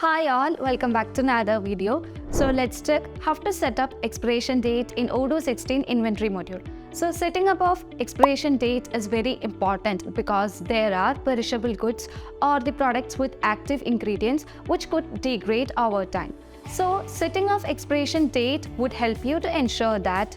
Hi all, welcome back to another video. So let's check how to set up expiration date in Odoo 16 inventory module. So setting up of expiration date is very important because there are perishable goods or the products with active ingredients which could degrade over time. So setting of expiration date would help you to ensure that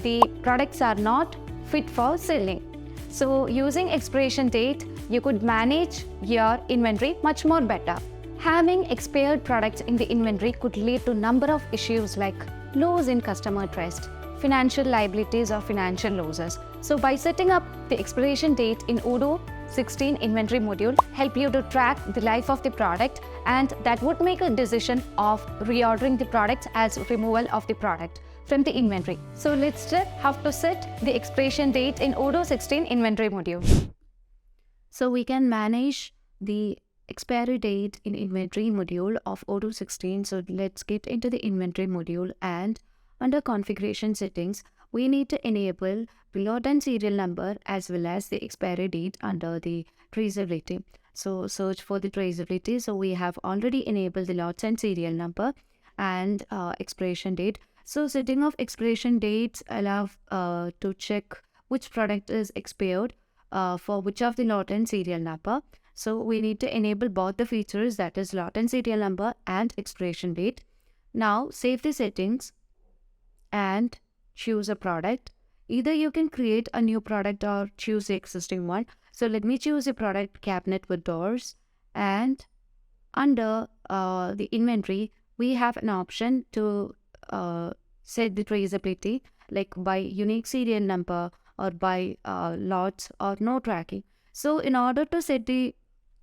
the products are not fit for selling. So using expiration date, you could manage your inventory much more better. Having expired products in the inventory could lead to a number of issues like loss in customer trust, financial liabilities or financial losses. So by setting up the expiration date in Odoo 16 inventory module, help you to track the life of the product, and that would make a decision of reordering the product as removal of the product from the inventory. So let's check how to set the expiration date in Odoo 16 inventory module. So we can manage the expiry date in inventory module of Odoo 16. So let's get into the inventory module, and under configuration settings, we need to enable the lot and serial number as well as the expiry date under the traceability. So search for the traceability. So we have already enabled the lots and serial number and expiration date. So setting of expiration dates allow to check which product is expired for which of the lot and serial number. So we need to enable both the features, that is lot and serial number and expiration date. Now save the settings and choose a product. Either you can create a new product or choose the existing one. So let me choose a product cabinet with doors, and under the inventory, we have an option to set the traceability like by unique serial number or by lots or no tracking. So in order to set the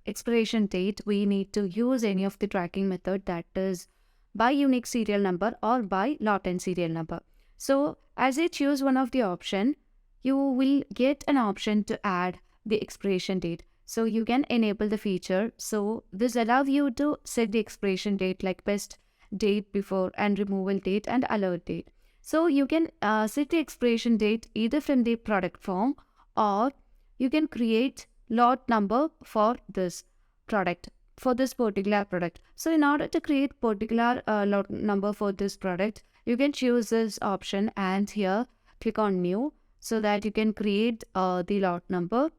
expiration date, we need to use any of the tracking method, that is by unique serial number or by lot and serial number. So as I choose one of the option, you will get an option to add the expiration date. So you can enable the feature. So this allows you to set the expiration date like best date before and removal date and alert date. So you can set the expiration date either from the product form, or you can create lot number for this product, for this particular product. So in order to create particular lot number for this product, you can choose this option and here click on new, so that you can create the lot number.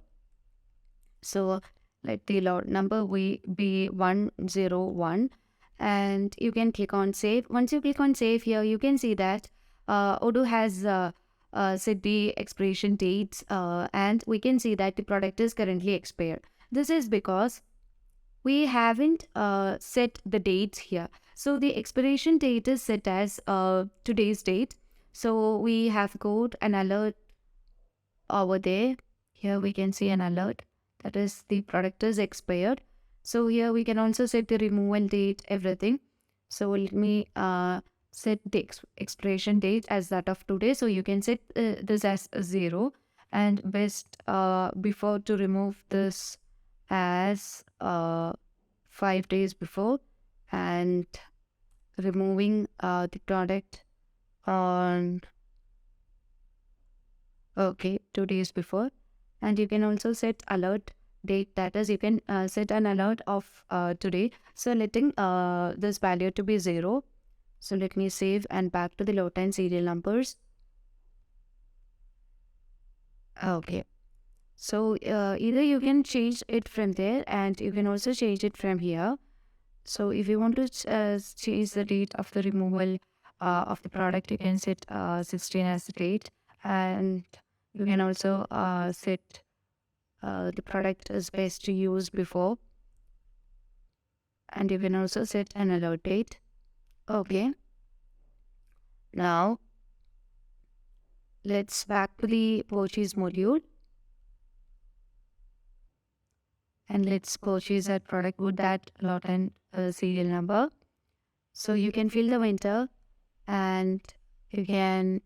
So let the lot number be 101, and you can click on save. Once you click on save, here you can see that Odoo has set the expiration dates, and we can see that the product is currently expired. This is because we haven't set the dates here. So the expiration date is set as today's date. So we have got an alert over there. Here we can see an alert, that is the product is expired. So here we can also set the removal date, everything. So let me set the expiration date as that of today. So you can set this as 0, and best before to remove this as 5 days before, and removing the product on 2 days before. And you can also set alert date, that is you can set an alert of today, so letting this value to be 0. So let me save and back to the lot and serial numbers. Okay, so either you can change it from there, and you can also change it from here. So if you want to change the date of the removal of the product, you can set 16 as the date, and you can also set the product is best to use before, and you can also set an alert date. Okay, now let's back to the purchase module, and let's purchase that product with that lot and serial number. So you can fill the winter, and you can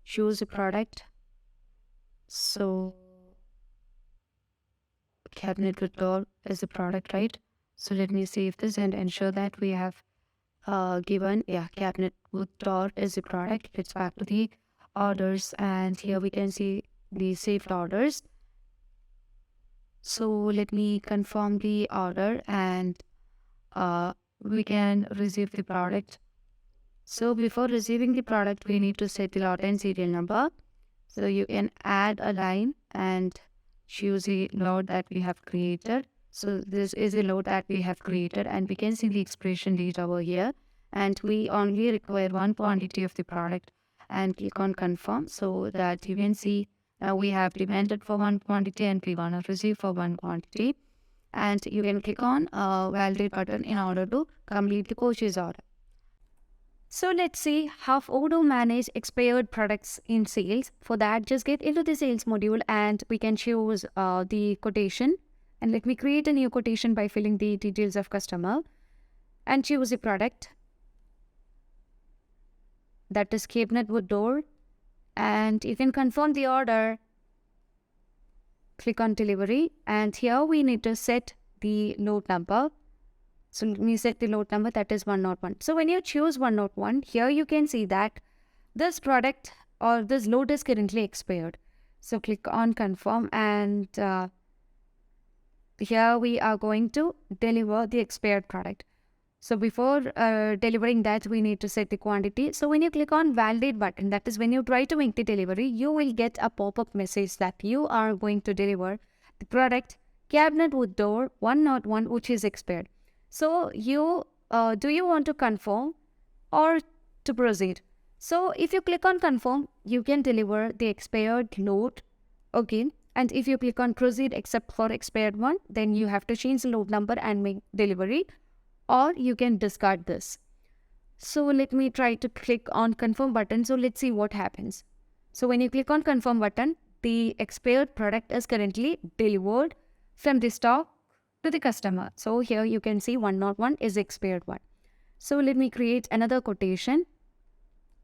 choose a product. So cabinet with door is the product, right? So let me save this and ensure that we have given, cabinet with door is the product. Let's back to the orders, and here we can see the saved orders. So let me confirm the order, and we can receive the product. So before receiving the product, we need to set the lot and serial number. So you can add a line and choose the load that we have created. So this is the load that we have created, and we can see the expiration date over here. And we only require one quantity of the product, and click on confirm so that you can see now we have demanded for one quantity and we want to receive for one quantity. And you can click on validate button in order to complete the purchase order. So let's see how Odoo manage expired products in sales. For that, just get into the sales module and we can choose the quotation. And let me create a new quotation by filling the details of customer and choose the product. That is cabinet wood door. And you can confirm the order. Click on delivery. And here we need to set the load number. So let me set the load number, that is 101. So when you choose 101, here you can see that this product or this load is currently expired. So click on confirm, and here we are going to deliver the expired product. So before delivering that, we need to set the quantity. So when you click on validate button, that is when you try to make the delivery, you will get a pop-up message that you are going to deliver the product cabinet wood door 101, which is expired. So you do you want to confirm or to proceed? So if you click on confirm, you can deliver the expired load again. And if you click on proceed except for expired one, then you have to change the load number and make delivery, or you can discard this. So let me try to click on confirm button. So let's see what happens. So when you click on confirm button, the expired product is currently delivered from the stock to the customer. So here you can see 101 is expired one. So let me create another quotation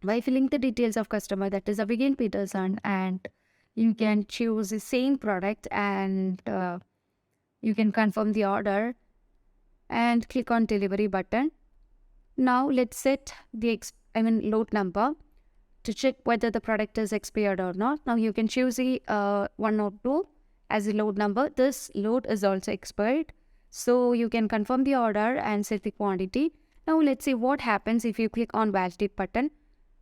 by filling the details of customer, that is Abigail Peterson, and you can choose the same product and you can confirm the order and click on delivery button. Now let's set the load number to check whether the product is expired or not. Now you can choose the 102 as a load number. This load is also expired. So you can confirm the order and set the quantity. Now let's see what happens if you click on validate button.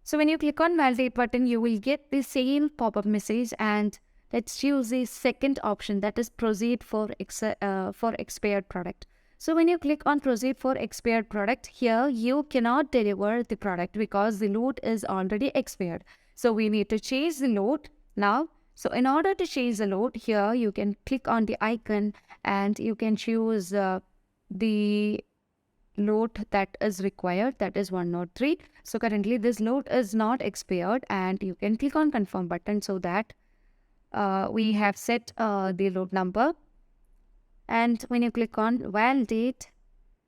So when you click on validate button, you will get the same pop-up message, and let's choose the second option, that is proceed for expired product. So when you click on proceed for expired product, here you cannot deliver the product because the load is already expired. So we need to change the load now. So in order to change the load, here you can click on the icon and you can choose the load that is required, that is 103. So currently this load is not expired, and you can click on confirm button so that we have set the load number. And when you click on validate,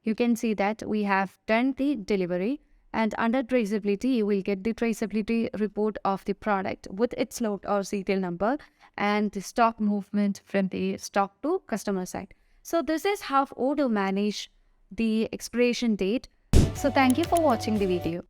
you can see that we have done the delivery. And under traceability, you will get the traceability report of the product with its load or serial number and the stock movement from the stock to customer side. So this is how Odoo manage the expiration date. So thank you for watching the video.